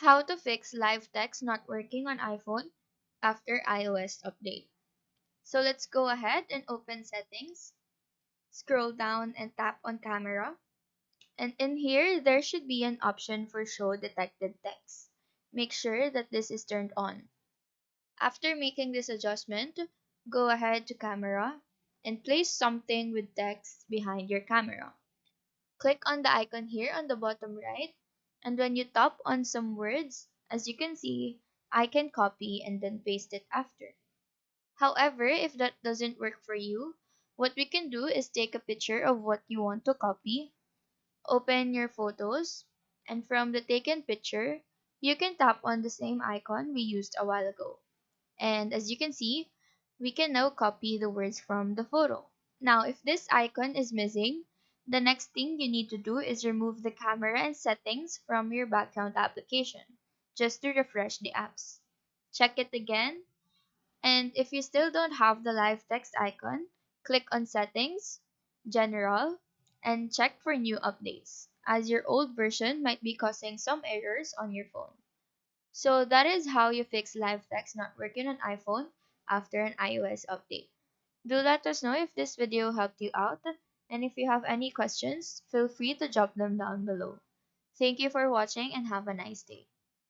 How to fix live text not working on iPhone after iOS update. So let's go ahead and open settings, scroll down and tap on camera. And in here, there should be an option for show detected text. Make sure that this is turned on. After making this adjustment, go ahead to camera and place something with text behind your camera. Click on the icon here on the bottom right, and when you tap on some words, as you can see, I can copy and then paste it after. However, if that doesn't work for you, what we can do is take a picture of what you want to copy, open your photos, and from the taken picture, you can tap on the same icon we used a while ago. And as you can see, we can now copy the words from the photo. Now, if this icon is missing, the next thing you need to do is remove the camera and settings from your background application, just to refresh the apps. Check it again, and if you still don't have the live text icon, click on Settings, General, and check for new updates, as your old version might be causing some errors on your phone. So that is how you fix live text not working on iPhone after an iOS update. Do let us know if this video helped you out, and if you have any questions, feel free to drop them down below. Thank you for watching and have a nice day.